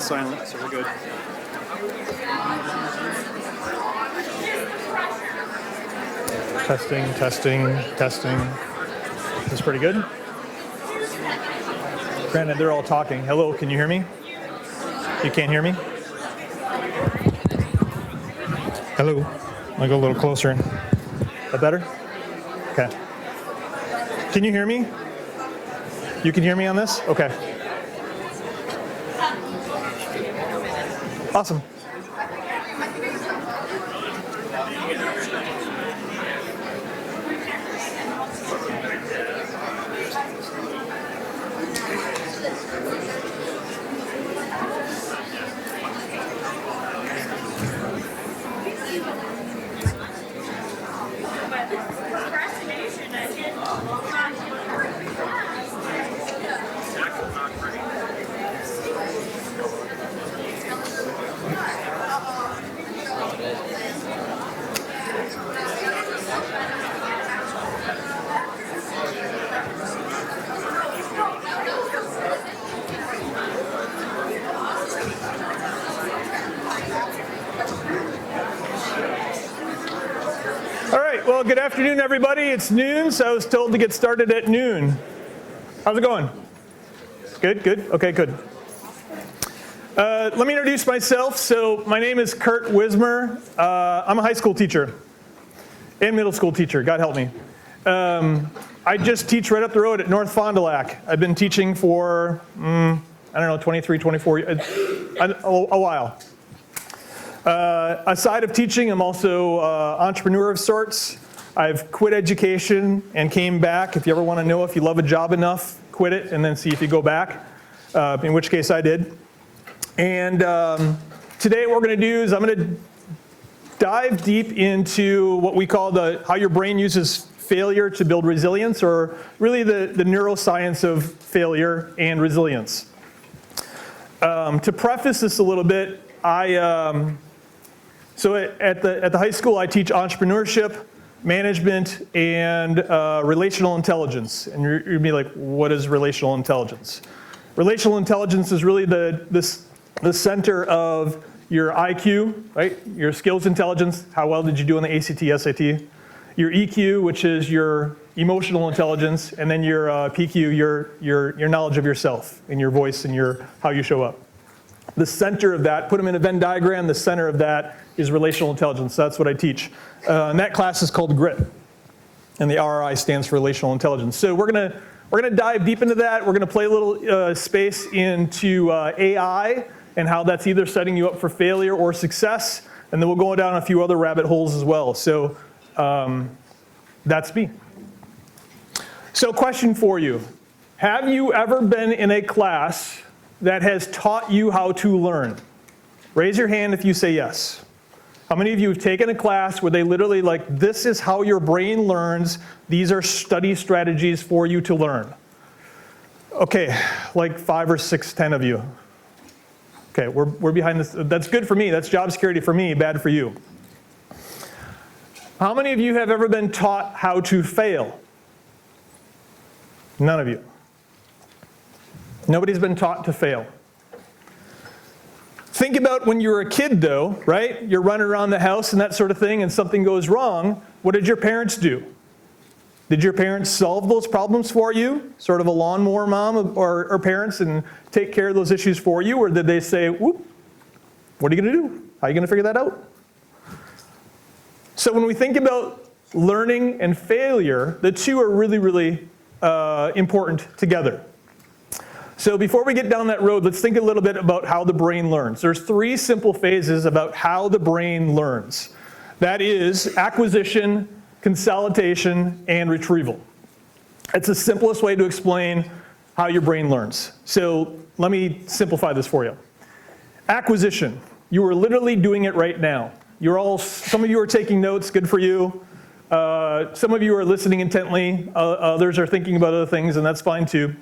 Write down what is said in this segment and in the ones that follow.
silent, so we're good. Testing, testing, testing. This is pretty good. Granted, they're all talking. Hello, can you hear me? You can't hear me? Hello. I'll go a little closer. Is that better? Okay. Can you hear me? You can hear me on this? Okay. Awesome. Well, good afternoon, everybody. It's noon, so I was told to get started at noon. How's it going? Good, good? Okay, good. Let me introduce myself. So my name is Kurt Wismer. I'm a high school teacher and middle school teacher. God help me. I just teach right up the road at North Fond du Lac. I've been teaching for, I don't know, 23, 24, a while. Aside of teaching, I'm also an entrepreneur of sorts. I've quit education and came back. If you ever want to know if you love a job enough, quit it and then see if you go back, in which case I did. And today what we're going to do is I'm going to dive deep into what we call how your brain uses failure to build resilience, or really the neuroscience of failure and resilience. To preface this a little bit, so at the high school, I teach entrepreneurship, management, and relational intelligence. And you'd be like, what is relational intelligence? Relational intelligence is really the center of your IQ, right? Your skills intelligence, how well did you do on the ACT, SAT? Your EQ, which is your emotional intelligence, and then your PQ, your knowledge of yourself and your voice and how you show up. The center of that, put them in a Venn diagram, the center of that is relational intelligence. That's what I teach. And that class is called GRIT. And the RRI stands for relational intelligence. So we're gonna dive deep into that. We're gonna play a little space into AI and how that's either setting you up for failure or success. And then we'll go down a few other rabbit holes as well. So that's me. So question for you. Have you ever been in a class that has taught you how to learn? Raise your hand if you say yes. How many of you have taken a class where they literally this is how your brain learns, these are study strategies for you to learn? Okay, like 5 or 6, 10 of you. Okay, we're behind this. That's good for me, that's job security for me, bad for you. How many of you have ever been taught how to fail? None of you. Nobody's been taught to fail. Think about when you were a kid though, right? You're running around the house and that sort of thing and something goes wrong. What did your parents do? Did your parents solve those problems for you? Sort of a lawnmower mom or parents and take care of those issues for you? Or did they say, whoop, what are you going to do? How are you going to figure that out? So when we think about learning and failure, the two are really, really important together. So before we get down that road, let's think a little bit about how the brain learns. There's 3 simple phases about how the brain learns. That is acquisition, consolidation, and retrieval. It's the simplest way to explain how your brain learns. So let me simplify this for you. Acquisition. You are literally doing it right now. Some of you are taking notes, good for you. Some of you are listening intently. Others are thinking about other things, and that's fine too.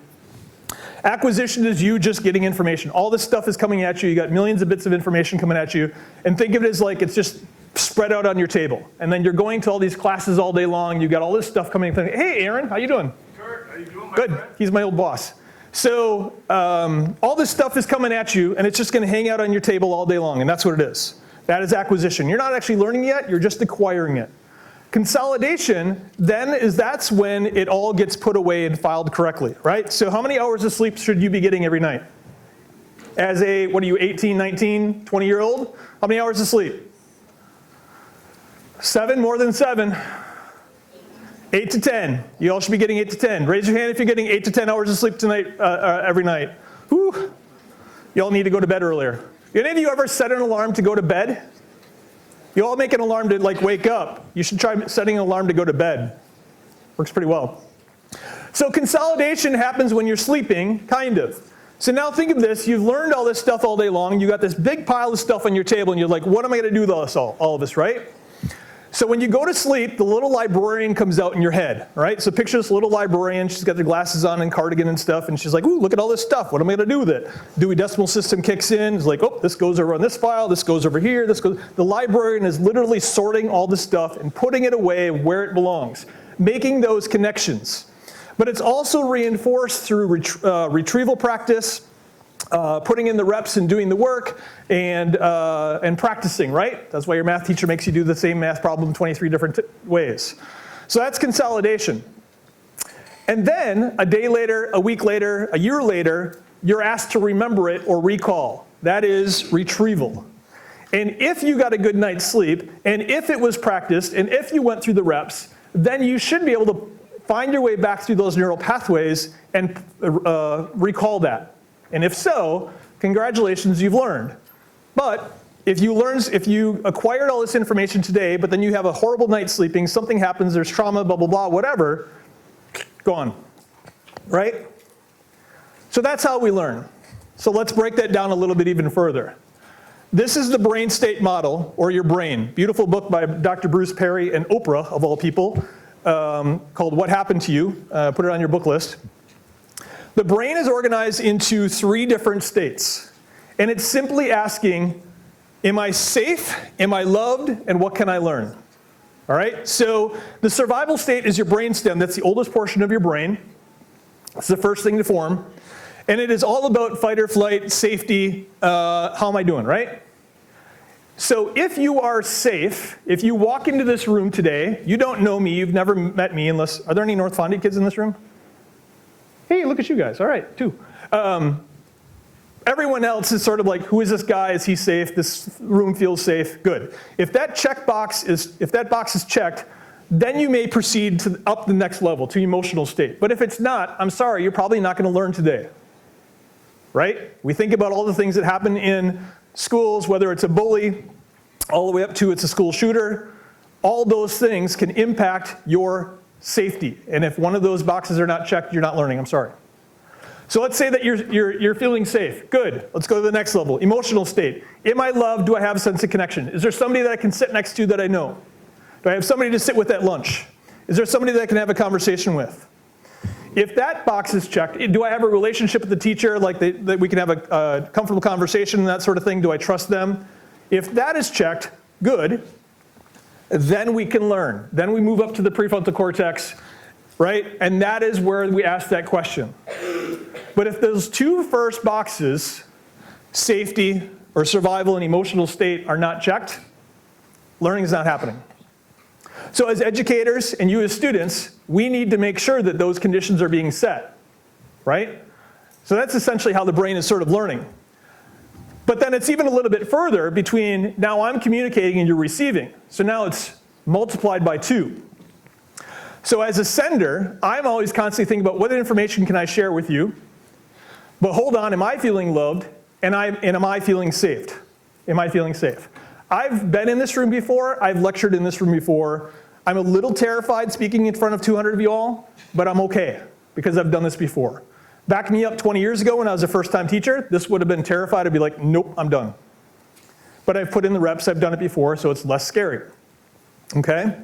Acquisition is you just getting information. All this stuff is coming at you. You got millions of bits of information coming at you. And think of it as like it's just spread out on your table. And then you're going to all these classes all day long. You got all this stuff coming in. Hey, Aaron, how you doing? Kurt, how you doing, my Good. friend? He's my old boss. So all this stuff is coming at you, and it's just going to hang out on your table all day long, and that's what it is. That is acquisition. You're not actually learning yet, you're just acquiring it. Consolidation, then, that's when it all gets put away and filed correctly, right? So how many hours of sleep should you be getting every night? As a, 18, 19, 20-year-old? How many hours of sleep? 7, more than 7. 8 to 10. You all should be getting 8 to 10. Raise your hand if you're getting 8 to 10 hours of sleep tonight, every night. Whew. You all need to go to bed earlier. Any of you ever set an alarm to go to bed? You all make an alarm to wake up. You should try setting an alarm to go to bed. Works pretty well. So consolidation happens when you're sleeping, kind of. So now think of this. You've learned all this stuff all day long. You got this big pile of stuff on your table, and you're like, what am I going to do with all of this, right? So when you go to sleep, the little librarian comes out in your head, right? So picture this little librarian. She's got the glasses on and cardigan and stuff, and she's like, ooh, look at all this stuff. What am I going to do with it? Dewey Decimal System kicks in. It's like, oh, this goes over on this file. This goes over here. This goes. The librarian is literally sorting all this stuff and putting it away where it belongs, making those connections. But it's also reinforced through retrieval practice, putting in the reps and doing the work, and practicing, right? That's why your math teacher makes you do the same math problem 23 different ways. So that's consolidation. And then a day later, a week later, a year later, you're asked to remember it or recall. That is retrieval. And if you got a good night's sleep, and if it was practiced, and if you went through the reps, then you should be able to find your way back through those neural pathways and recall that. And if so, congratulations, you've learned. But if you acquired all this information today, but then you have a horrible night sleeping, something happens, there's trauma, blah, blah, blah, whatever, gone, right? So that's how we learn. So let's break that down a little bit even further. This is the brain state model, or your brain. Beautiful book by Dr. Bruce Perry and Oprah, of all people, called What Happened to You. Put it on your book list. The brain is organized into 3 different states. And it's simply asking, am I safe, am I loved, and what can I learn? All right, so the survival state is your brainstem. That's the oldest portion of your brain. It's the first thing to form. And it is all about fight or flight, safety, how am I doing, right? So if you are safe, if you walk into this room today, you don't know me, you've never met me unless, are there any North Fondy kids in this room? Hey, look at you guys, all right, 2. Everyone else is sort of like, who is this guy? Is he safe? This room feels safe. Good. If that box is checked, then you may proceed to up the next level to emotional state. But if it's not, I'm sorry, you're probably not going to learn today. Right? We think about all the things that happen in schools, whether it's a bully, all the way up to it's a school shooter. All those things can impact your safety. And if one of those boxes are not checked, you're not learning. I'm sorry. So let's say that you're feeling safe. Good. Let's go to the next level. Emotional state. Am I loved? Do I have a sense of connection? Is there somebody that I can sit next to that I know? Do I have somebody to sit with at lunch? Is there somebody that I can have a conversation with? If that box is checked, do I have a relationship with the teacher, like that we can have a comfortable conversation and that sort of thing? Do I trust them? If that is checked, good. Then we can learn. Then we move up to the prefrontal cortex, right? And that is where we ask that question. But if those 2 first boxes, safety or survival and emotional state, are not checked, learning is not happening. So as educators and you as students, we need to make sure that those conditions are being set, right? So that's essentially how the brain is sort of learning. But then it's even a little bit further between now I'm communicating and you're receiving. So now it's multiplied by 2. So as a sender, I'm always constantly thinking about what information can I share with you? But hold on, am I feeling loved? And am I feeling safe? Am I feeling safe? I've been in this room before. I've lectured in this room before. I'm a little terrified speaking in front of 200 of you all, but I'm okay because I've done this before. Back me up 20 years ago when I was a first-time teacher, this would have been terrified. I'd be like, nope, I'm done. But I've put in the reps, I've done it before, so it's less scary. Okay?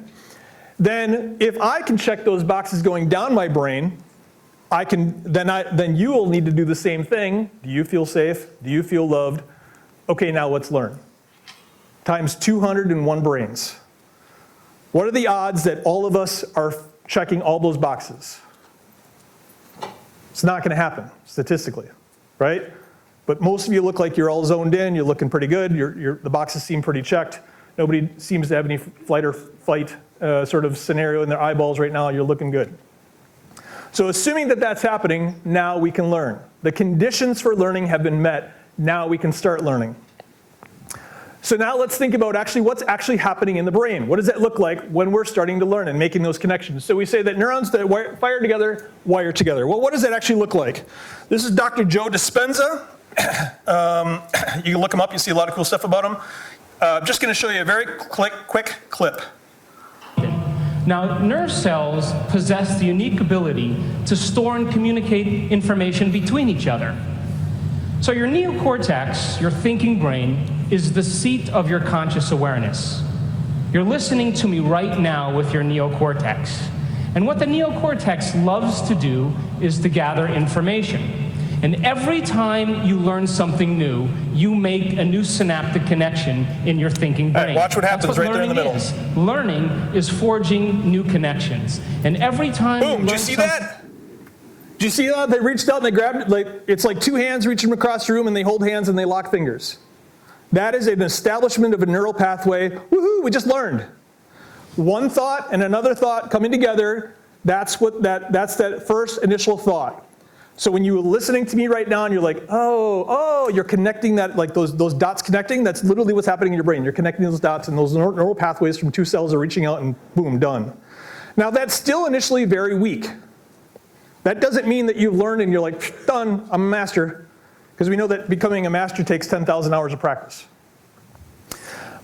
Then if I can check those boxes going down my brain, then you will need to do the same thing. Do you feel safe? Do you feel loved? Okay, now let's learn. Times 201 brains. What are the odds that all of us are checking all those boxes? It's not going to happen statistically, right? But most of you look like you're all zoned in, you're looking pretty good, the boxes seem pretty checked. Nobody seems to have any flight or fight sort of scenario in their eyeballs right now, you're looking good. So assuming that that's happening, now we can learn. The conditions for learning have been met, now we can start learning. So now let's think about actually what's actually happening in the brain. What does that look like when we're starting to learn and making those connections? So we say that neurons that fire together, wire together. Well, what does that actually look like? This is Dr. Joe Dispenza. You can look him up, you see a lot of cool stuff about him. I'm just going to show you a very quick clip. Now, nerve cells possess the unique ability to store and communicate information between each other. So your neocortex, your thinking brain, is the seat of your conscious awareness. You're listening to me right now with your neocortex. And what the neocortex loves to do is to gather information. And every time you learn something new, you make a new synaptic connection in your thinking brain. All right, watch what happens right there in the middle. Learning is forging new connections. And every time boom, did you see that? Did you see that? They reached out and they grabbed it, it's like two hands reaching across the room and they hold hands and they lock fingers. That is an establishment of a neural pathway. Woohoo, we just learned. One thought and another thought coming together, that's that first initial thought. So when you're listening to me right now and you're like, oh, you're connecting that, like those dots connecting, that's literally what's happening in your brain. You're connecting those dots and those neural pathways from two cells are reaching out and boom, done. Now that's still initially very weak. That doesn't mean that you've learned and you're like, done, I'm a master. Because we know that becoming a master takes 10,000 hours of practice.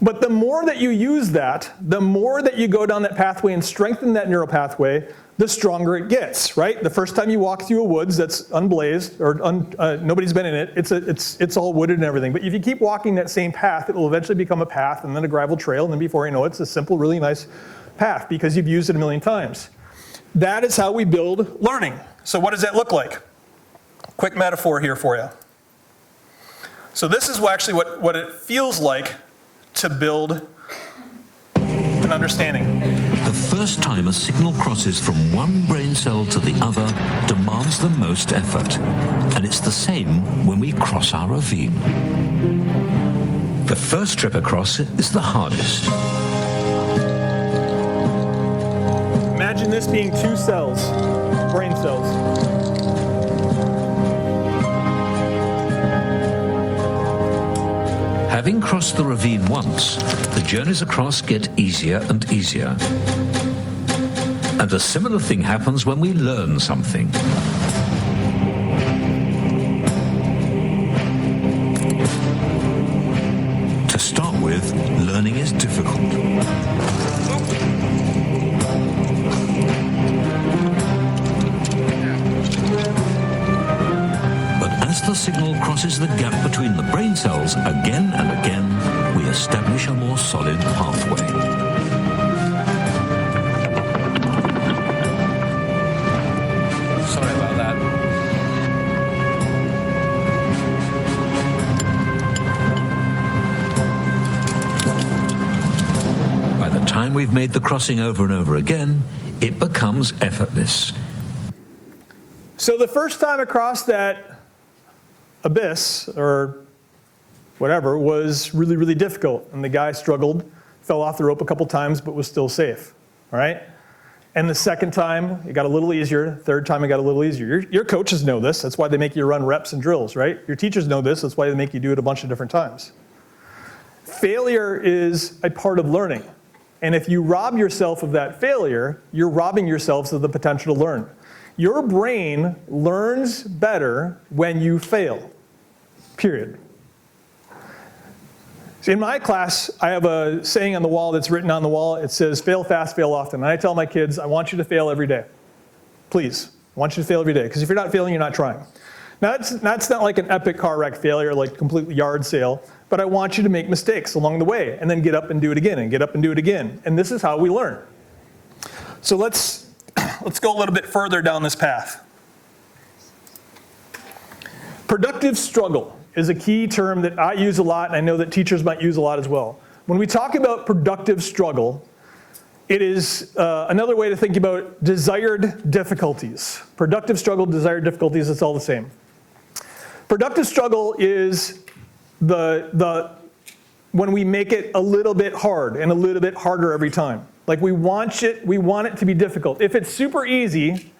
But the more that you use that, the more that you go down that pathway and strengthen that neural pathway, the stronger it gets, right? The first time you walk through a woods that's unblazed or nobody's been in it, it's all wooded and everything. But if you keep walking that same path, it will eventually become a path and then a gravel trail, and then before you know it, it's a simple, really nice path because you've used it a million times. That is how we build learning. So what does that look like? Quick metaphor here for you. So this is actually what it feels like to build an understanding. The first time a signal crosses from one brain cell to the other demands the most effort. And it's the same when we cross our ravine. The first trip across is the hardest. Imagine this being two cells, brain cells. Having crossed the ravine once, the journeys across get easier and easier. And a similar thing happens when we learn something. To start with, learning is difficult. As the signal crosses the gap between the brain cells again and again, we establish a more solid pathway. Sorry about that. By the time we've made the crossing over and over again, it becomes effortless. So the first time across that abyss or whatever was really, really difficult. And the guy struggled, fell off the rope a couple times, but was still safe, all right? And the second time, it got a little easier. Third time, it got a little easier. Your coaches know this. That's why they make you run reps and drills, right? Your teachers know this. That's why they make you do it a bunch of different times. Failure is a part of learning. And if you rob yourself of that failure, you're robbing yourselves of the potential to learn. Your brain learns better when you fail. Period. So in my class, I have a saying on the wall that's written on the wall. It says, fail fast, fail often. And I tell my kids, I want you to fail every day. Please, I want you to fail every day. Because if you're not failing, you're not trying. Now, that's not like an epic car wreck failure, like completely yard sale. But I want you to make mistakes along the way. And then get up and do it again, and get up and do it again. And this is how we learn. So let's go a little bit further down this path. Productive struggle is a key term that I use a lot, and I know that teachers might use a lot as well. When we talk about productive struggle, It is another way to think about desired difficulties. Productive struggle, desired difficulties, it's all the same. Productive struggle is when we make it a little bit hard and a little bit harder every time. Like we want it to be difficult. If it's super easy,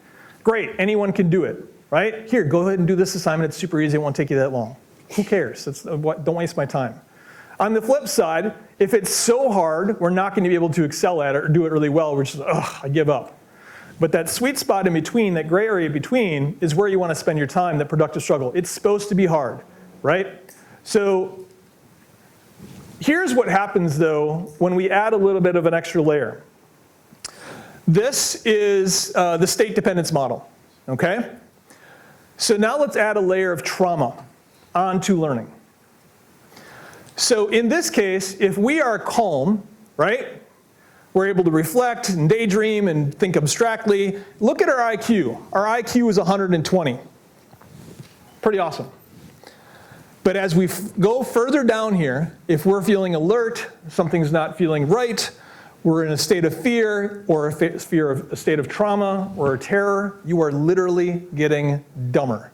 great, anyone can do it, right? Here, go ahead and do this assignment, it's super easy, it won't take you that long. Who cares? Don't waste my time. On the flip side, if it's so hard, we're not going to be able to excel at it or do it really well. We're just, I give up. But that sweet spot in between, that gray area between, is where you want to spend your time, that productive struggle. It's supposed to be hard, right? So here's what happens, though, when we add a little bit of an extra layer. This is the state dependence model, okay? So now let's add a layer of trauma onto learning. So in this case, if we are calm, right? We're able to reflect and daydream and think abstractly. Look at our IQ. Our IQ is 120. Pretty awesome. But as we go further down here, if we're feeling alert, something's not feeling right, we're in a state of fear or a state of trauma or a terror, you are literally getting dumber.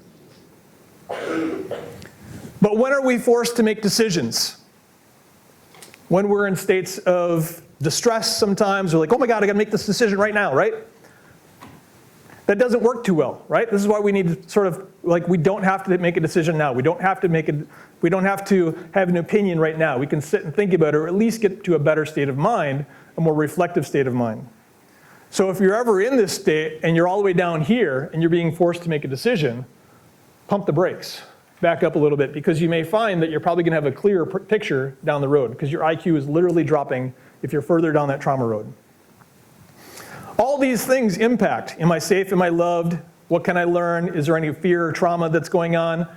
But when are we forced to make decisions? When we're in states of distress sometimes, we're like, oh my God, I gotta make this decision right now, right? That doesn't work too well, right? This is why we need to sort of, like, we don't have to make a decision now. We don't have to have an opinion right now. We can sit and think about it, or at least get to a better state of mind, a more reflective state of mind. So if you're ever in this state and you're all the way down here and you're being forced to make a decision, pump the brakes. Back up a little bit, because you may find that you're probably gonna have a clearer picture down the road, because your IQ is literally dropping if you're further down that trauma road. All these things impact. Am I safe? Am I loved? What can I learn? Is there any fear or trauma that's going on?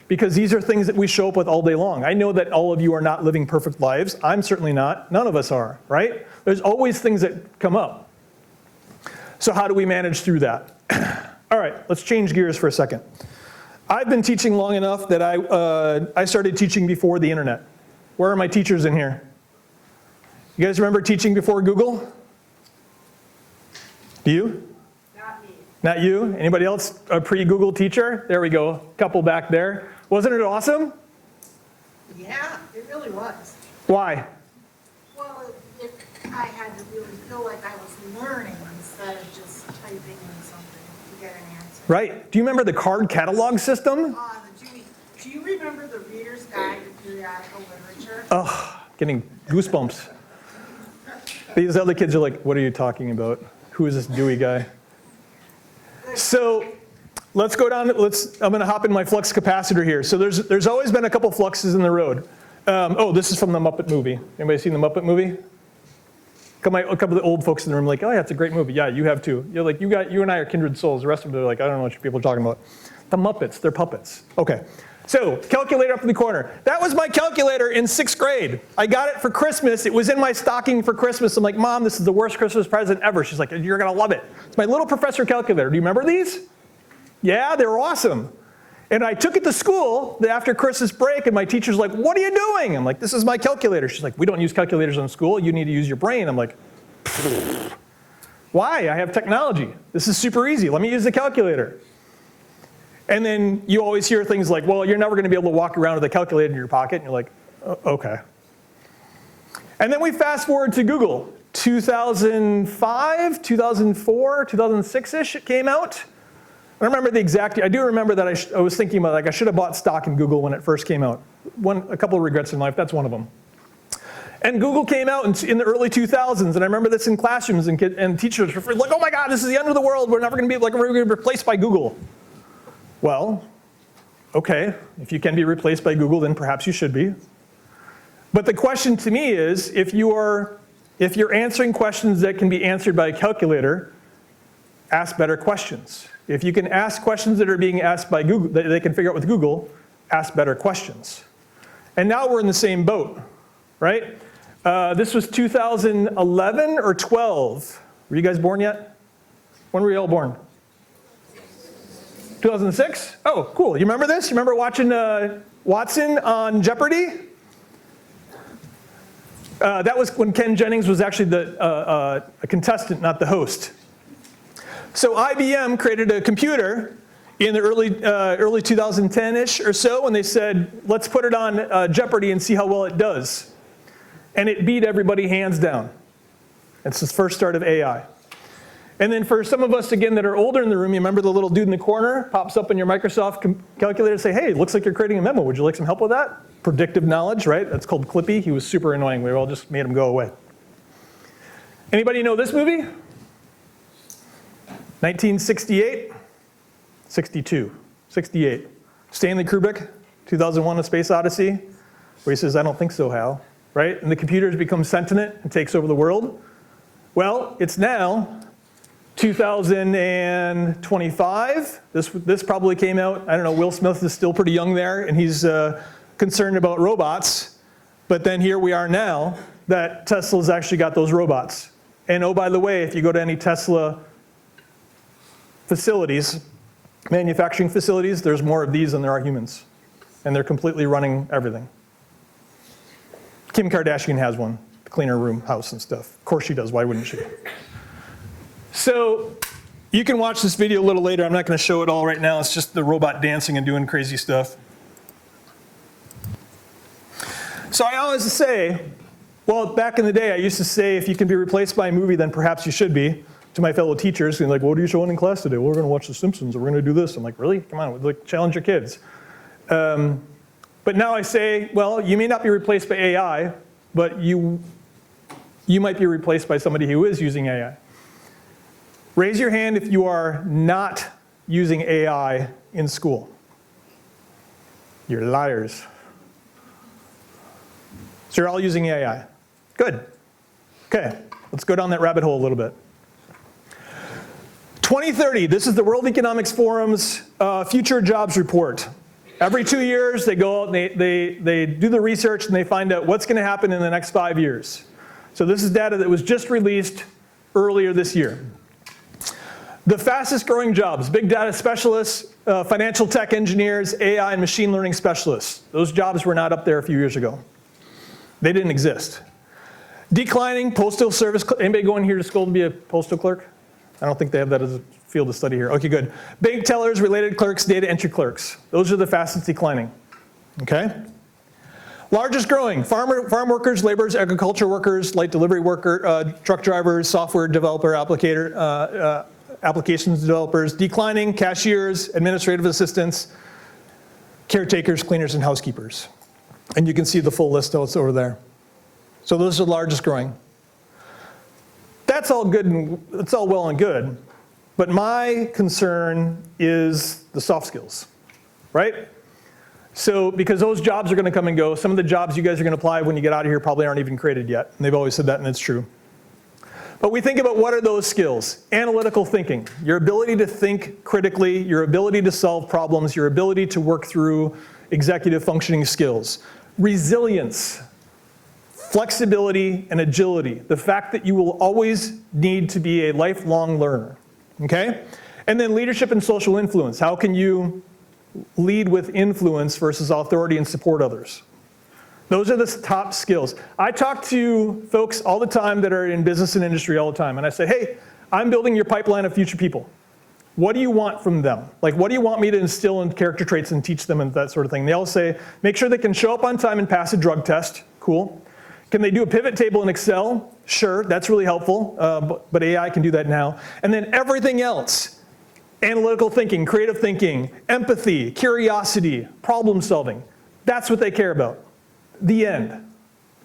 Because these are things that we show up with all day long. I know that all of you are not living perfect lives. I'm certainly not. None of us are, right? There's always things that come up. So how do we manage through that? All right, let's change gears for a second. I've been teaching long enough that I started teaching before the internet. Where are my teachers in here? You guys remember teaching before Google? Do you? Not me. Not you? Anybody else a pre-Google teacher? There we go, couple back there. Wasn't it awesome? Yeah, it really was. Why? Well, if I had to really feel like I was learning instead of just typing in something to get an answer. Right. Do you remember the card catalog system? Do you remember the Reader's Guide to Periodical Literature? Oh, getting goosebumps. These other kids are like, what are you talking about? Who is this Dewey guy? So let's go down, I'm gonna hop in my flux capacitor here. So there's always been a couple fluxes in the road. Oh, this is from the Muppet movie. Anybody seen the Muppet movie? A couple of the old folks in the room are like, oh yeah, it's a great movie. Yeah, you have too. You're like, you and I are kindred souls. The rest of them are like, I don't know what you people are talking about. The Muppets, they're puppets. Okay. So, calculator up in the corner. That was my calculator in 6th grade. I got it for Christmas. It was in my stocking for Christmas. I'm like, Mom, this is the worst Christmas present ever. She's like, you're gonna love it. It's my little professor calculator. Do you remember these? Yeah, they were awesome. And I took it to school after Christmas break, and my teacher's like, what are you doing? I'm like, this is my calculator. She's like, we don't use calculators in school. You need to use your brain. I'm like, why? I have technology. This is super easy. Let me use the calculator. And then you always hear things like, well, you're never going to be able to walk around with a calculator in your pocket. And you're like, okay. And then we fast forward to Google. 2005, 2004, 2006-ish it came out. I don't remember the exact, I do remember that I was thinking about, like, I should have bought stock in Google when it first came out. A couple of regrets in life, that's one of them. And Google came out in the early 2000s, and I remember this in classrooms, and teachers were like, oh my God, this is the end of the world. We're never going to be, like, we're going to be replaced by Google. Well, okay, if you can be replaced by Google, then perhaps you should be. But the question to me is, if you're answering questions that can be answered by a calculator, ask better questions. If you can ask questions that are being asked by Google, that they can figure out with Google, ask better questions. And now we're in the same boat, right? This was 2011 or 12. Were you guys born yet? When were you all born? 2006? Oh, cool. You remember this? You remember watching Watson on Jeopardy? That was when Ken Jennings was actually a contestant, not the host. So IBM created a computer in the early 2010-ish or so, and they said, let's put it on Jeopardy and see how well it does. And it beat everybody hands down. It's the first start of AI. And then for some of us, again, that are older in the room, you remember the little dude in the corner pops up in your Microsoft calculator and say, hey, looks like you're creating a memo. Would you like some help with that? Predictive knowledge, right? That's called Clippy. He was super annoying. We all just made him go away. Anybody know this movie? 1968? 62. 68. Stanley Kubrick, 2001: A Space Odyssey, where he says, I don't think so, Hal. Right? And the computers become sentient and takes over the world. Well, it's now 2025. This probably came out, I don't know, Will Smith is still pretty young there, and he's concerned about robots. But then here we are now that Tesla's actually got those robots. And oh, by the way, if you go to any Tesla facilities, manufacturing facilities, there's more of these than there are humans. And they're completely running everything. Kim Kardashian has one, the cleaner room house and stuff. Of course she does, why wouldn't she? So you can watch this video a little later. I'm not going to show it all right now. It's just the robot dancing and doing crazy stuff. So I always say, well, back in the day, I used to say, if you can be replaced by a movie, then perhaps you should be, to my fellow teachers. And like, what are you showing in class today? Well, we're going to watch The Simpsons, or we're going to do this. I'm like, really? Come on, like, challenge your kids. But now I say, well, you may not be replaced by AI, but you might be replaced by somebody who is using AI. Raise your hand if you are not using AI in school. You're liars. So you're all using AI. Good. Okay, let's go down that rabbit hole a little bit. 2030, this is the World Economic Forum's Future Jobs Report. Every 2 years, they go out and they do the research and they find out what's going to happen in the next 5 years. So this is data that was just released earlier this year. The fastest growing jobs: big data specialists, financial tech engineers, AI and machine learning specialists. Those jobs were not up there a few years ago. They didn't exist. Declining: postal service. Anybody going here to school to be a postal clerk? I don't think they have that as a field of study here. Okay, good. Bank tellers, related clerks, data entry clerks. Those are the fastest declining. Okay? Largest growing: farm workers, laborers, agriculture workers, light delivery worker, truck drivers, software developer, applications developers. Declining: cashiers, administrative assistants, caretakers, cleaners, and housekeepers. And you can see the full list that's over there. So those are the largest growing. That's all good and it's all well and good, but my concern is the soft skills, right? So because those jobs are going to come and go, some of the jobs you guys are going to apply when you get out of here probably aren't even created yet. And they've always said that, and it's true. But we think about, what are those skills? Analytical thinking, your ability to think critically, your ability to solve problems, your ability to work through executive functioning skills. Resilience, flexibility, and agility. The fact that you will always need to be a lifelong learner, okay? And then leadership and social influence. How can you lead with influence versus authority and support others? Those are the top skills. I talk to folks all the time that are in business and industry all the time, and I say, hey, I'm building your pipeline of future people. What do you want from them? Like, what do you want me to instill in character traits and teach them and that sort of thing? They all say, make sure they can show up on time and pass a drug test. Cool. Can they do a pivot table in Excel? Sure, that's really helpful, but AI can do that now. And then everything else: analytical thinking, creative thinking, empathy, curiosity, problem solving. That's what they care about. The end.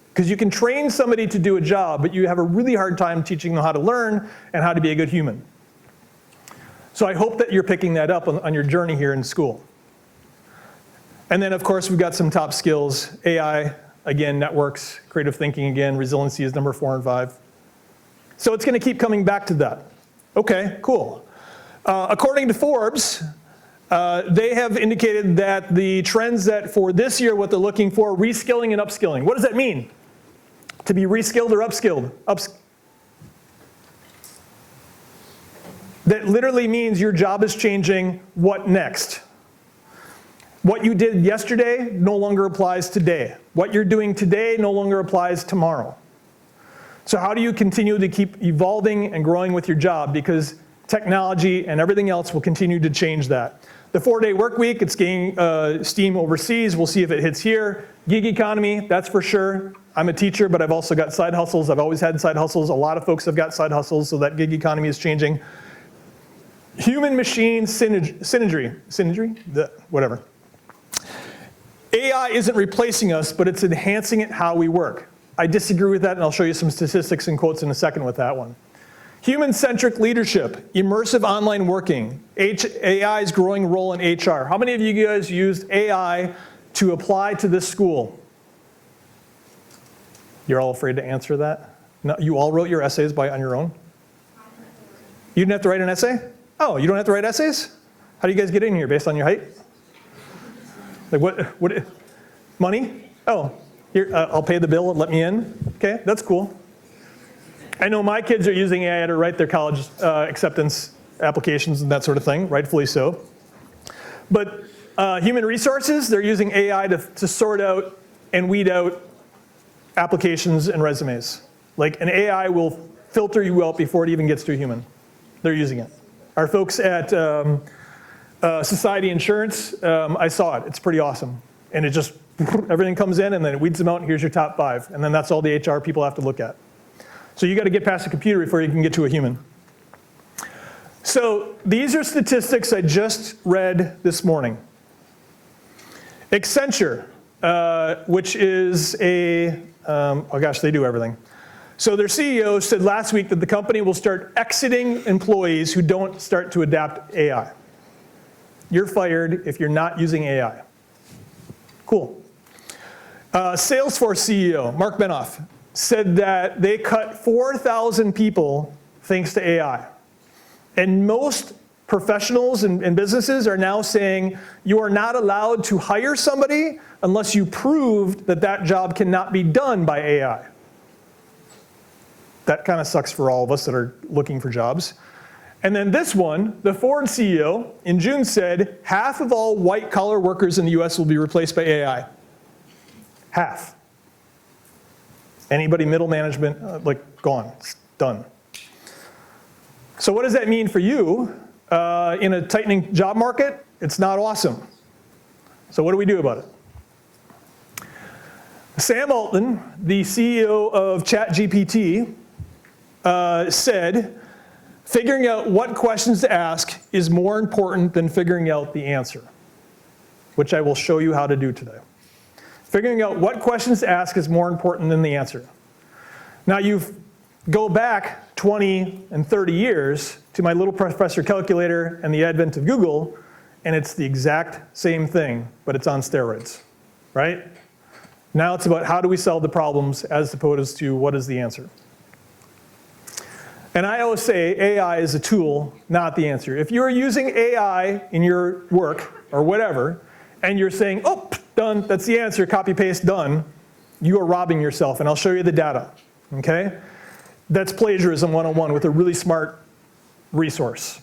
Because you can train somebody to do a job, but you have a really hard time teaching them how to learn and how to be a good human. So I hope that you're picking that up on your journey here in school. And then, of course, we've got some top skills: AI, again, networks, creative thinking again, resiliency is number 4 and 5. So it's going to keep coming back to that. Okay, cool. According to Forbes, they have indicated that the trends that for this year, what they're looking for: reskilling and upskilling. What does that mean? To be reskilled or upskilled? That literally means your job is changing. What next? What you did yesterday no longer applies today. What you're doing today no longer applies tomorrow. So how do you continue to keep evolving and growing with your job? Because technology and everything else will continue to change that. The 4-day work week, it's gaining steam overseas. We'll see if it hits here. Gig economy, that's for sure. I'm a teacher, but I've also got side hustles. I've always had side hustles. A lot of folks have got side hustles, so that gig economy is changing. Human-machine synergy, whatever. AI isn't replacing us, but it's enhancing it how we work. I disagree with that, and I'll show you some statistics and quotes in a second with that one. Human-centric leadership, immersive online working, AI's growing role in HR. How many of you guys used AI to apply to this school? You're all afraid to answer that? No, you all wrote your essays on your own? You didn't have to write an essay? Oh, you don't have to write essays? How do you guys get in here, based on your height? Like what money? Oh, here, I'll pay the bill and let me in. Okay, that's cool. I know my kids are using AI to write their college acceptance applications and that sort of thing, rightfully so. But human resources, they're using AI to sort out and weed out applications and resumes. Like an AI will filter you out before it even gets to a human. They're using it. Our folks at Society Insurance, I saw it. It's pretty awesome. And it just, everything comes in and then it weeds them out and here's your top 5. And then that's all the HR people have to look at. So you got to get past the computer before you can get to a human. So these are statistics I just read this morning. Accenture, which is oh gosh, they do everything. So their CEO said last week that the company will start exiting employees who don't start to adapt AI. You're fired if you're not using AI. Cool. Salesforce CEO, Mark Benioff, said that they cut 4,000 people thanks to AI. And most professionals and businesses are now saying you are not allowed to hire somebody unless you proved that that job cannot be done by AI. That kind of sucks for all of us that are looking for jobs. And then this one, the Ford CEO in June said half of all white-collar workers in the US will be replaced by AI. Half. Anybody middle management, gone, it's done. So what does that mean for you? In a tightening job market, it's not awesome. So what do we do about it? Sam Altman, the CEO of ChatGPT, said, figuring out what questions to ask is more important than figuring out the answer, which I will show you how to do today. Figuring out what questions to ask is more important than the answer. Now you go back 20 and 30 years to my little professor calculator and the advent of Google, and it's the exact same thing, but it's on steroids, right? Now it's about how do we solve the problems as opposed to what is the answer. And I always say AI is a tool, not the answer. If you're using AI in your work or whatever, and you're saying, oh, done, that's the answer, copy, paste, done, you are robbing yourself, and I'll show you the data, okay? That's plagiarism 101 with a really smart resource.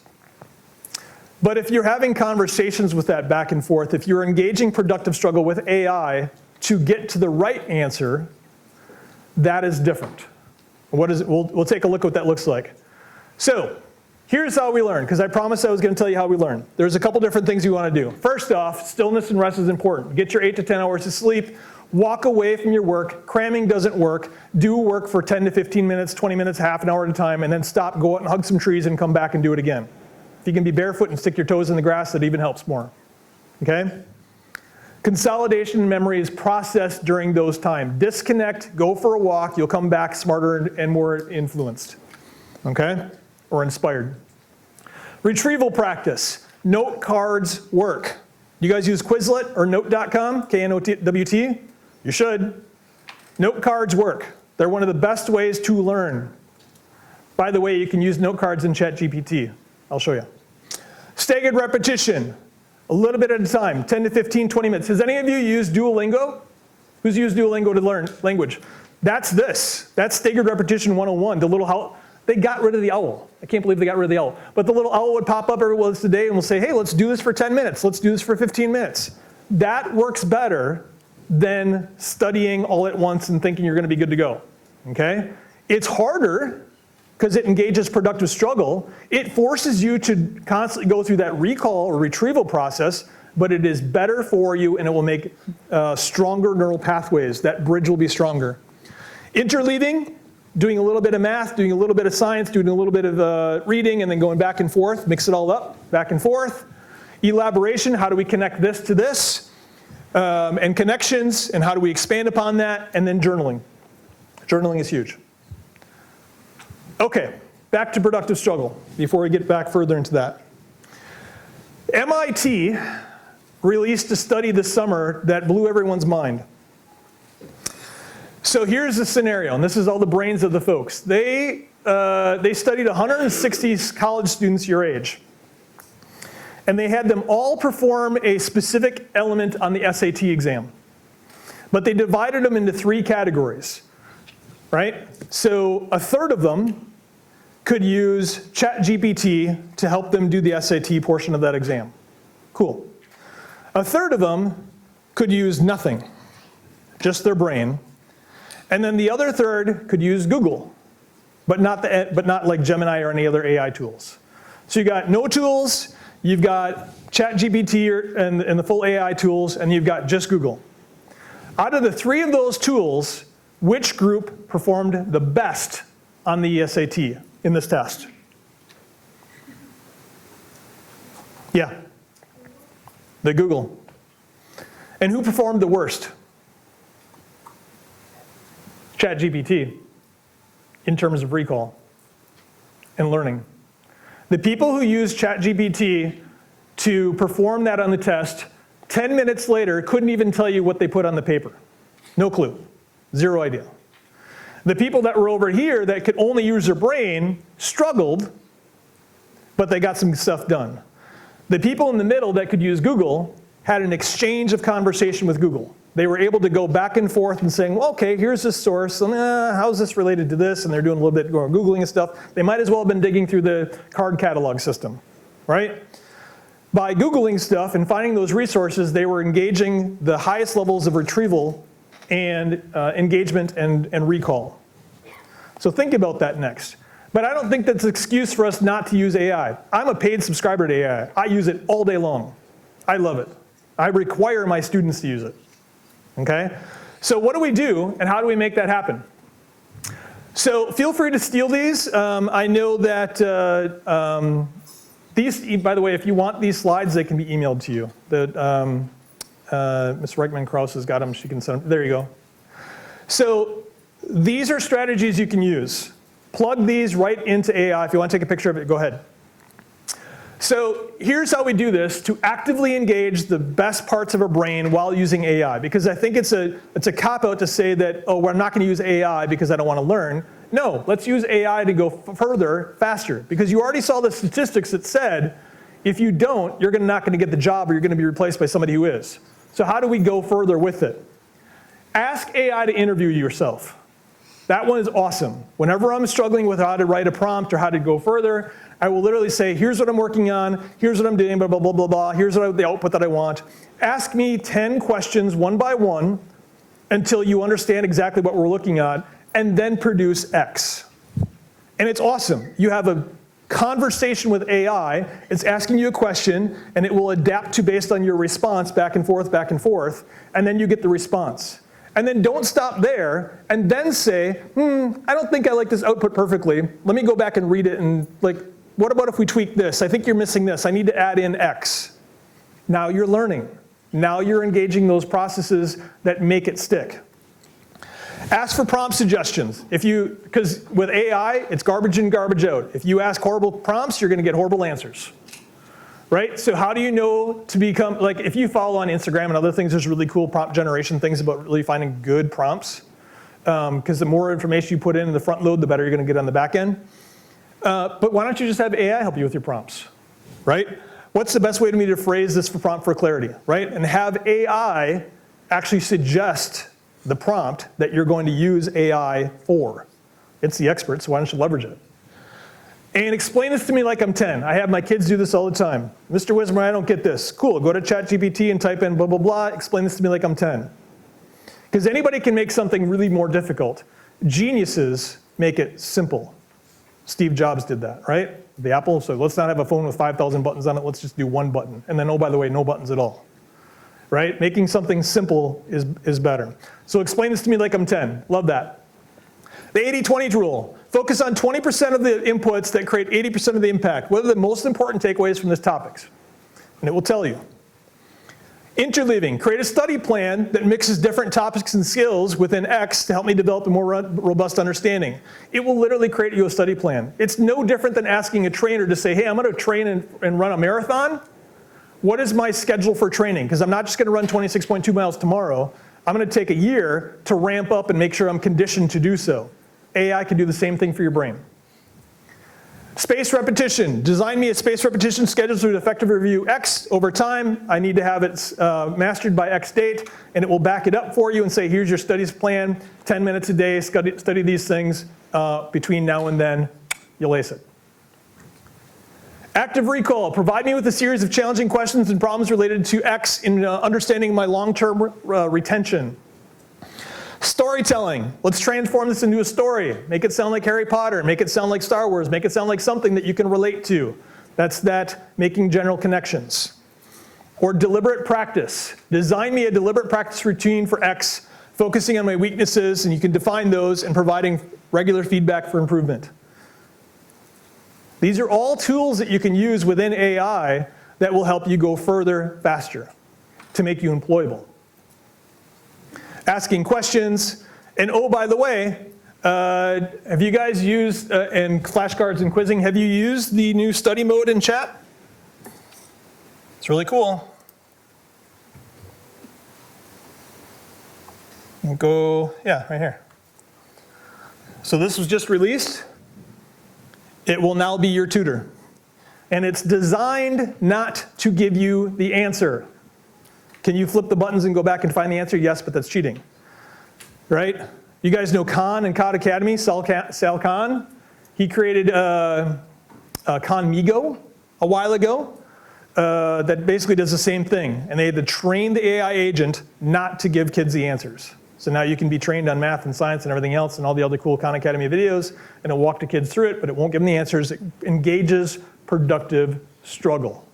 But if you're having conversations with that back and forth, if you're engaging productive struggle with AI to get to the right answer, that is different. What is it? We'll take a look at what that looks like. So here's how we learn, because I promised I was going to tell you how we learn. There's a couple different things you want to do. First off, stillness and rest is important. Get your 8 to 10 hours of sleep. Walk away from your work. Cramming doesn't work. Do work for 10 to 15 minutes, 20 minutes, half an hour at a time, and then stop, go out and hug some trees, and come back and do it again. If you can be barefoot and stick your toes in the grass, that even helps more. Okay? Consolidation and memory is processed during those times. Disconnect, go for a walk, you'll come back smarter and more influenced. Okay? Or inspired. Retrieval practice. Note cards work. You guys use Quizlet or Note.com? K-N-O-T-W-T? You should. Note cards work. They're one of the best ways to learn. By the way, you can use note cards in ChatGPT. I'll show you. Staggered repetition. A little bit at a time, 10 to 15, 20 minutes. Has any of you used Duolingo? Who's used Duolingo to learn language? That's this. That's staggered repetition 101. The little they got rid of the owl. I can't believe they got rid of the owl. But the little owl would pop up every once a day and will say, hey, let's do this for 10 minutes. Let's do this for 15 minutes. That works better than studying all at once and thinking you're going to be good to go. Okay? It's harder because it engages productive struggle. It forces you to constantly go through that recall or retrieval process, but it is better for you and it will make stronger neural pathways. That bridge will be stronger. Interleaving, doing a little bit of math, doing a little bit of science, doing a little bit of reading, and then going back and forth, mix it all up, back and forth. Elaboration, how do we connect this to this? And connections, and how do we expand upon that? And then journaling. Journaling is huge. Okay, back to productive struggle before we get back further into that. MIT released a study this summer that blew everyone's mind. So here's the scenario, and this is all the brains of the folks. They studied 160 college students your age, and they had them all perform a specific element on the SAT exam. But they divided them into 3 categories, right? So a third of them could use ChatGPT to help them do the SAT portion of that exam. Cool. A third of them could use nothing, just their brain. And then the other third could use Google, but not like Gemini or any other AI tools. So you got no tools, you've got ChatGPT and the full AI tools, and you've got just Google. Out of the 3 of those tools, which group performed the best on the SAT in this test? Yeah, the Google. And who performed the worst? ChatGPT, in terms of recall and learning. The people who used ChatGPT to perform that on the test, 10 minutes later, couldn't even tell you what they put on the paper. No clue, 0 idea. The people that were over here that could only use their brain struggled, but they got some stuff done. The people in the middle that could use Google had an exchange of conversation with Google. They were able to go back and forth and saying, well, okay, here's this source, and how's this related to this? And they're doing a little bit more Googling and stuff. They might as well have been digging through the card catalog system, right? By Googling stuff and finding those resources, they were engaging the highest levels of retrieval and engagement and recall. So think about that next. But I don't think that's an excuse for us not to use AI. I'm a paid subscriber to AI. I use it all day long. I love it. I require my students to use it. Okay? So what do we do, and how do we make that happen? So feel free to steal these. I know that these, by the way, if you want these slides, they can be emailed to you. Ms. Reichman-Krause has got them. She can send them. There you go. So these are strategies you can use. Plug these right into AI. If you want to take a picture of it, go ahead. So here's how we do this to actively engage the best parts of our brain while using AI. Because I think it's a cop-out to say that, oh, we're not going to use AI because I don't want to learn. No, let's use AI to go further, faster. Because you already saw the statistics that said, if you don't, you're not going to get the job or you're going to be replaced by somebody who is. So how do we go further with it? Ask AI to interview yourself. That one is awesome. Whenever I'm struggling with how to write a prompt or how to go further, I will literally say, here's what I'm working on, here's what I'm doing, blah, blah, blah, blah, blah, here's the output that I want. Ask me 10 questions one by one until you understand exactly what we're looking at, and then produce X. And it's awesome. You have a conversation with AI, it's asking you a question, and it will adapt to based on your response back and forth, and then you get the response. And then don't stop there, and then say, I don't think I like this output perfectly. Let me go back and read it, and what about if we tweak this? I think you're missing this. I need to add in X. Now you're learning. Now you're engaging those processes that make it stick. Ask for prompt suggestions. Because with AI, it's garbage in, garbage out. If you ask horrible prompts, you're going to get horrible answers. Right? So how do you know to become, if you follow on Instagram and other things, there's really cool prompt generation things about really finding good prompts. Because the more information you put in the front load, the better you're going to get on the back end. But why don't you just have AI help you with your prompts? Right? What's the best way to me to phrase this for prompt for clarity? Right? And have AI actually suggest the prompt that you're going to use AI for. It's the expert, so why don't you leverage it? And explain this to me like I'm 10. I have my kids do this all the time. Mr. Wismer, I don't get this. Cool, go to ChatGPT and type in blah, blah, blah. Explain this to me like I'm 10. Because anybody can make something really more difficult. Geniuses make it simple. Steve Jobs did that, right? The Apple, so let's not have a phone with 5,000 buttons on it, let's just do one button. And then, oh, by the way, no buttons at all, right? Making something simple is better. So explain this to me like I'm 10, love that. The 80-20 rule, focus on 20% of the inputs that create 80% of the impact. What are the most important takeaways from this topics? And it will tell you. Interleaving, create a study plan that mixes different topics and skills within X to help me develop a more robust understanding. It will literally create you a study plan. It's no different than asking a trainer to say, hey, I'm gonna train and run a marathon. What is my schedule for training? Because I'm not just gonna run 26.2 miles tomorrow. I'm gonna take a year to ramp up and make sure I'm conditioned to do so. AI can do the same thing for your brain. Space repetition. Design me a space repetition schedule to effective review X over time. I need to have it mastered by X date, and it will back it up for you and say, here's your studies plan, 10 minutes a day, study these things between now and then. You'll ace it. Active recall. Provide me with a series of challenging questions and problems related to X in understanding my long-term retention. Storytelling. Let's transform this into a story. Make it sound like Harry Potter. Make it sound like Star Wars. Make it sound like something that you can relate to. That's that making general connections. Or deliberate practice. Design me a deliberate practice routine for X, focusing on my weaknesses, and you can define those and providing regular feedback for improvement. These are all tools that you can use within AI that will help you go further faster to make you employable. Asking questions, and oh, by the way, have you guys used, in flashcards and quizzing, have you used the new study mode in chat? It's really cool. We'll go, yeah, right here. So this was just released. It will now be your tutor. And it's designed not to give you the answer. Can you flip the buttons and go back and find the answer? Yes, but that's cheating, right? You guys know Khan and Khan Academy, Sal Khan. He created Khanmigo a while ago that basically does the same thing. And they had to train the AI agent not to give kids the answers. So now you can be trained on math and science and everything else and all the other cool Khan Academy videos, and it'll walk the kids through it, but it won't give them the answers. It engages productive struggle.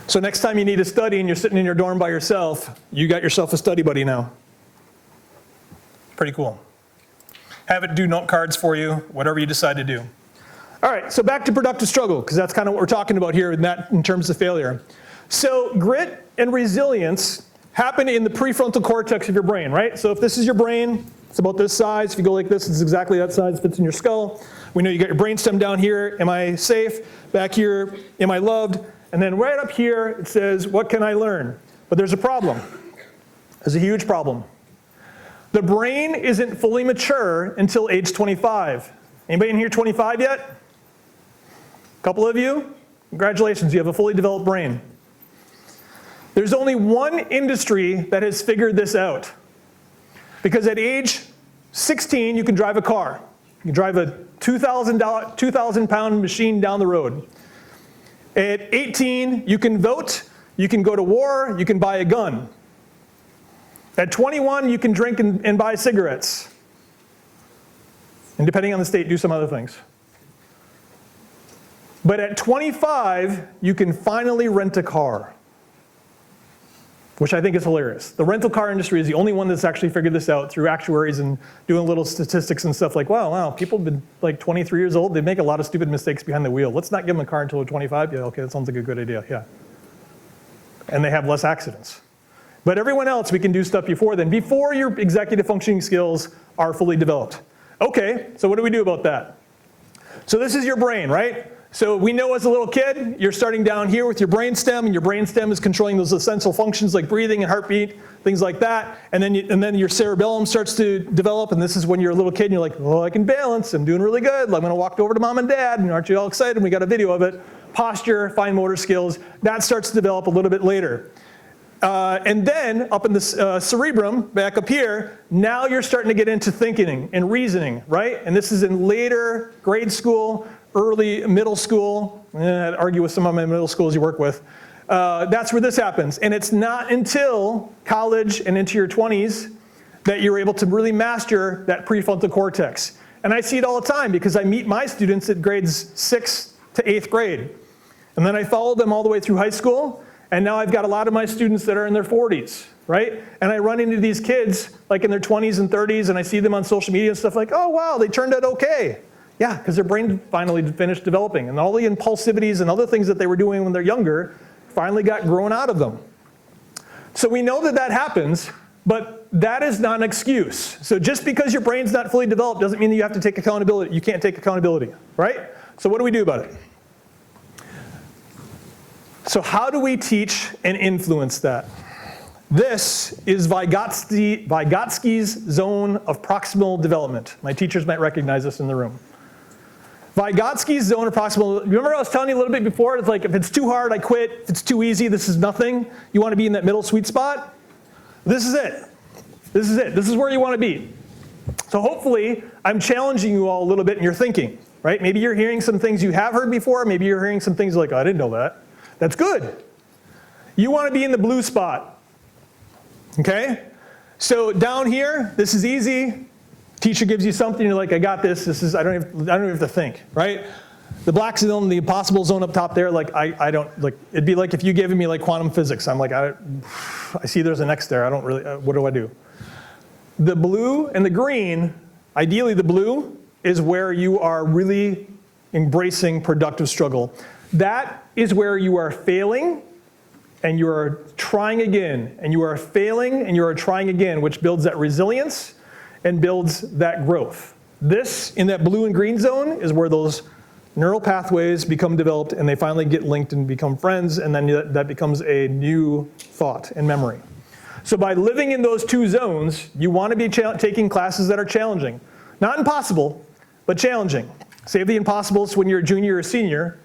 So next time you need to study and you're sitting in your dorm by yourself, you got yourself a study buddy now. Pretty cool. Have it do note cards for you, whatever you decide to do. All right, so back to productive struggle, because that's kind of what we're talking about here in terms of failure. So grit and resilience happen in the prefrontal cortex of your brain, right? So if this is your brain, it's about this size. If you go like this, it's exactly that size, fits in your skull. We know you got your brainstem down here, am I safe? Back here, am I loved? And then right up here, it says, what can I learn? But there's a problem. There's a huge problem. The brain isn't fully mature until age 25. Anybody in here 25 yet? A couple of you? Congratulations, you have a fully developed brain. There's only one industry that has figured this out. Because at age 16, you can drive a car. You can drive a 2,000-pound machine down the road. At 18, you can vote, you can go to war, you can buy a gun. At 21, you can drink and buy cigarettes. And depending on the state, do some other things. But at 25, you can finally rent a car, which I think is hilarious. The rental car industry is the only one that's actually figured this out through actuaries and doing little statistics and stuff like, wow, people have been like 23 years old, they make a lot of stupid mistakes behind the wheel. Let's not give them a car until they're 25. Yeah, okay, that sounds like a good idea, yeah. And they have less accidents. But everyone else, we can do stuff before then, before your executive functioning skills are fully developed. Okay, so what do we do about that? So this is your brain, right? So we know as a little kid, you're starting down here with your brainstem, and your brainstem is controlling those essential functions like breathing and heartbeat, things like that. And then your cerebellum starts to develop, and this is when you're a little kid and you're like, oh, I can balance, I'm doing really good, I'm gonna walk over to mom and dad, and aren't you all excited? We got a video of it. Posture, fine motor skills, that starts to develop a little bit later. And then up in the cerebrum, back up here, now you're starting to get into thinking and reasoning, right? And this is in later grade school, early middle school. I'd argue with some of my middle schools you work with. That's where this happens. And it's not until college and into your 20s that you're able to really master that prefrontal cortex. And I see it all the time because I meet my students at grades 6th to 8th grade. And then I follow them all the way through high school, and now I've got a lot of my students that are in their 40s, right? And I run into these kids like in their 20s and 30s, and I see them on social media and stuff like, oh wow, they turned out okay. Yeah, because their brain finally finished developing, and all the impulsivities and other things that they were doing when they're younger finally got grown out of them. So we know that that happens, but that is not an excuse. So just because your brain's not fully developed doesn't mean that you have to take accountability. You can't take accountability, right? So what do we do about it? So how do we teach and influence that? This is Vygotsky's zone of proximal development. My teachers might recognize this in the room. Vygotsky's zone of proximal, remember I was telling you a little bit before, it's like if it's too hard, I quit. If it's too easy, this is nothing. You want to be in that middle sweet spot? This is it. This is it. This is where you want to be. So hopefully I'm challenging you all a little bit in your thinking, right? Maybe you're hearing some things you have heard before. Maybe you're hearing some things like, oh, I didn't know that. That's good. You want to be in the blue spot, okay? So down here, this is easy. Teacher gives you something, you're like, I got this. This is I don't even have to think, right? The black zone, the impossible zone up top there, like I don't like. It'd be like if you gave me like quantum physics. I'm like, I see there's an X there. I don't really. What do I do? The blue and the green, ideally the blue is where you are really embracing productive struggle. That is where you are failing and you are trying again, and you are failing and you are trying again, which builds that resilience and builds that growth. This, in that blue and green zone, is where those neural pathways become developed and they finally get linked and become friends, and then that becomes a new thought and memory. So by living in those two zones, you want to be taking classes that are challenging. Not impossible, but challenging. Save the impossibles when you're a junior or senior,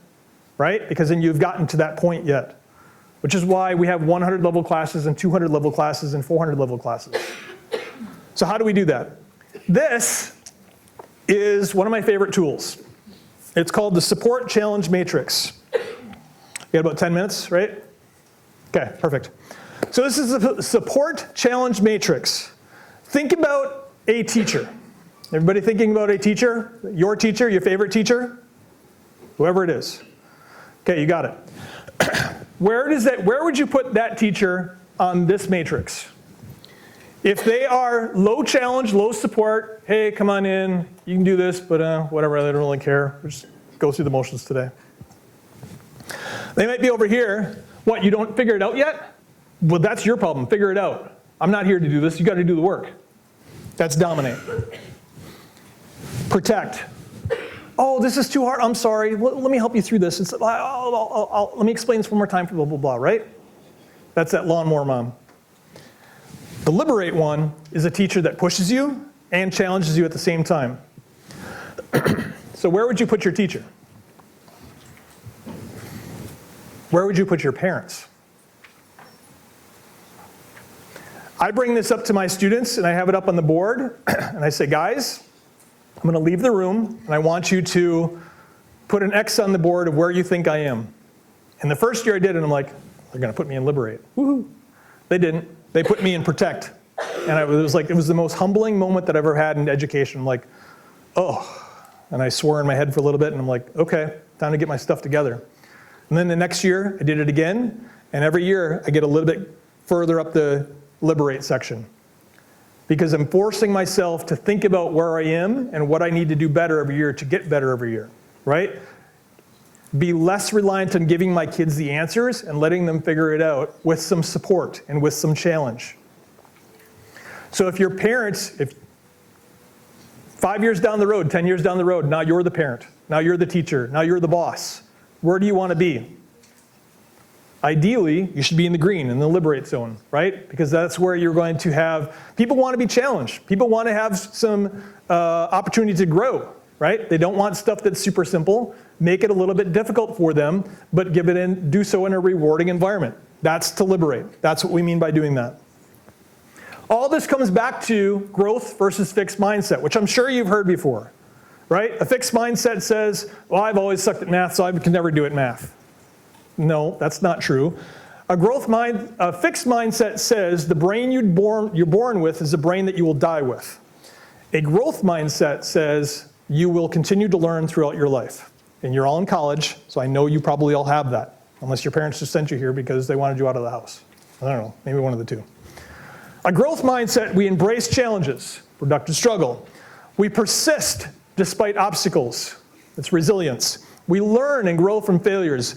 right? Because then you've gotten to that point yet. Which is why we have 100 level classes and 200 level classes and 400 level classes. So how do we do that? This is one of my favorite tools. It's called the Support Challenge Matrix. You got about 10 minutes, right? Okay, perfect. So this is the Support Challenge Matrix. Think about a teacher. Everybody thinking about a teacher? Your favorite teacher? Whoever it is. Okay, you got it. Where would you put that teacher on this matrix? If they are low challenge, low support, hey, come on in, you can do this, but whatever, I don't really care. We'll just go through the motions today. They might be over here. What, you don't figure it out yet? Well, that's your problem. Figure it out. I'm not here to do this. You got to do the work. That's dominate. Protect. Oh, this is too hard. I'm sorry. Let me help you through this. Let me explain this one more time for blah, blah, blah, right? That's that lawnmower mom. The liberate one is a teacher that pushes you and challenges you at the same time. So where would you put your teacher? Where would you put your parents? I bring this up to my students and I have it up on the board and I say, guys, I'm going to leave the room and I want you to put an X on the board of where you think I am. And the first year I did it, I'm like, they're going to put me in liberate. Woohoo. They didn't. They put me in protect. And it was the most humbling moment that I've ever had in education. I'm like, oh. And I swore in my head for a little bit and I'm like, okay, time to get my stuff together. And then the next year I did it again. And every year I get a little bit further up the liberate section. Because I'm forcing myself to think about where I am and what I need to do better every year to get better every year, right? Be less reliant on giving my kids the answers and letting them figure it out with some support and with some challenge. So if your parents, if 5 years down the road, 10 years down the road, now you're the parent, now you're the teacher, now you're the boss, where do you want to be? Ideally, you should be in the green, in the liberate zone, right? Because that's where you're going to have, people want to be challenged. People want to have some opportunity to grow, right? They don't want stuff that's super simple. Make it a little bit difficult for them, but do so in a rewarding environment. That's to liberate. That's what we mean by doing that. All this comes back to growth versus fixed mindset, which I'm sure you've heard before, right? A fixed mindset says, well, I've always sucked at math, so I can never do it in math. No, that's not true. A A fixed mindset says the brain you're born with is the brain that you will die with. A growth mindset says you will continue to learn throughout your life. And you're all in college, so I know you probably all have that, unless your parents just sent you here because they wanted you out of the house. I don't know, maybe one of the two. A growth mindset, we embrace challenges, productive struggle. We persist despite obstacles. It's resilience. We learn and grow from failures.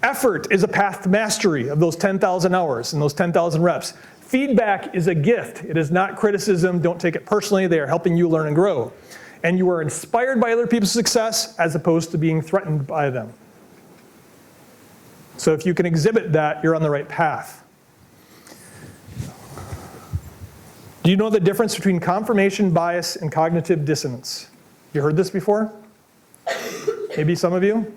Effort is a path to mastery of those 10,000 hours and those 10,000 reps. Feedback is a gift. It is not criticism. Don't take it personally. They are helping you learn and grow. And you are inspired by other people's success as opposed to being threatened by them. So if you can exhibit that, you're on the right path. Do you know the difference between confirmation bias and cognitive dissonance? You heard this before? Maybe some of you?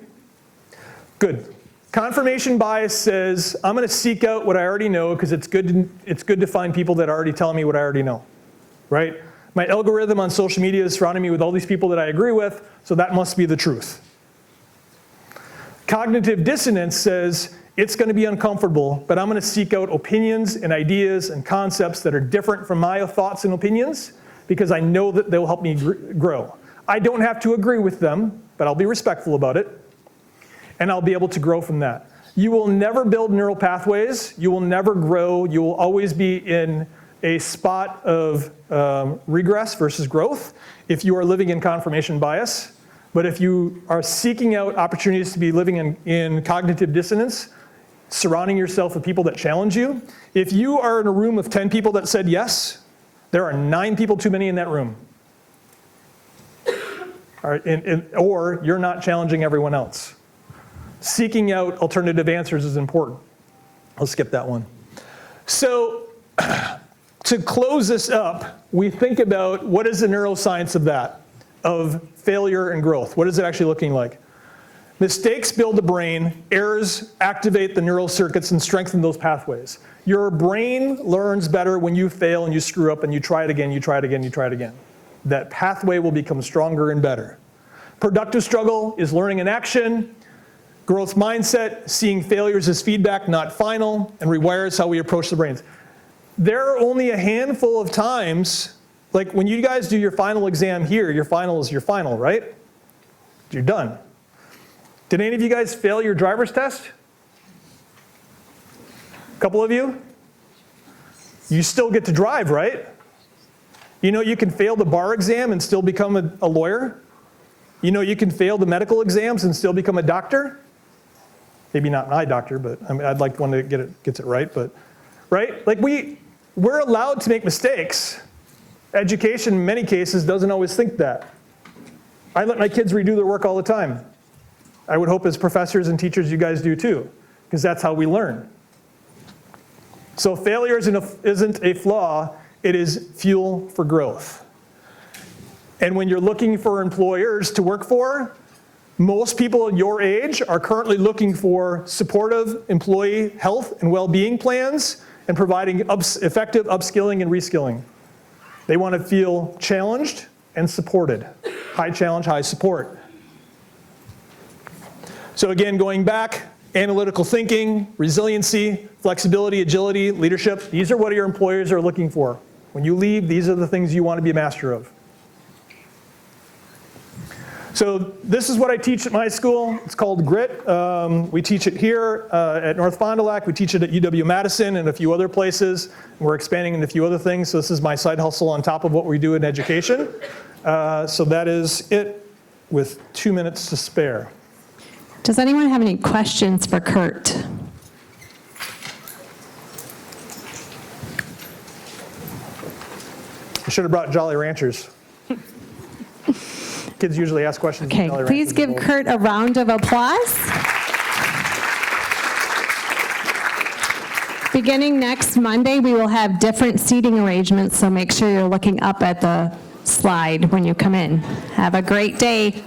Good. Confirmation bias says, I'm going to seek out what I already know because it's good to find people that are already telling me what I already know, right? My algorithm on social media is surrounding me with all these people that I agree with, so that must be the truth. Cognitive dissonance says, it's going to be uncomfortable, but I'm going to seek out opinions and ideas and concepts that are different from my thoughts and opinions because I know that they'll help me grow. I don't have to agree with them, but I'll be respectful about it, and I'll be able to grow from that. You will never build neural pathways. You will never grow. You will always be in a spot of regress versus growth if you are living in confirmation bias. But if you are seeking out opportunities to be living in cognitive dissonance, surrounding yourself with people that challenge you, if you are in a room of 10 people that said yes, there are 9 people too many in that room. Or you're not challenging everyone else. Seeking out alternative answers is important. I'll skip that one. So to close this up, we think about what is the neuroscience of that, of failure and growth. What is it actually looking like? Mistakes build the brain, errors activate the neural circuits and strengthen those pathways. Your brain learns better when you fail and you screw up and you try it again, you try it again, you try it again. That pathway will become stronger and better. Productive struggle is learning in action. Growth mindset, seeing failures as feedback, not final, and rewires how we approach the brains. There are only a handful of times, like when you guys do your final exam here, your final is your final, right? You're done. Did any of you guys fail your driver's test? A couple of you? You still get to drive, right? You know you can fail the bar exam and still become a lawyer? You know you can fail the medical exams and still become a doctor? Maybe not my doctor, but I mean, I'd like one that gets it right, but right? Like we're allowed to make mistakes. Education, in many cases, doesn't always think that. I let my kids redo their work all the time. I would hope as professors and teachers you guys do too, because that's how we learn. So failure isn't a flaw, it is fuel for growth. And when you're looking for employers to work for, most people your age are currently looking for supportive employee health and well-being plans and providing effective upskilling and reskilling. They want to feel challenged and supported. High challenge, high support. So again, going back, analytical thinking, resiliency, flexibility, agility, leadership, these are what your employers are looking for. When you leave, these are the things you want to be a master of. So this is what I teach at my school. It's called GRIT. We teach it here at North Fond du Lac. We teach it at UW-Madison and a few other places. We're expanding into a few other things. So this is my side hustle on top of what we do in education. So that is it with 2 minutes to spare. Does anyone have any questions for Kurt? I should have brought Jolly Ranchers. Kids usually ask questions. Okay, please give Kurt a round of applause. Beginning next Monday, we will have different seating arrangements, so make sure you're looking up at the slide when you come in. Have a great day.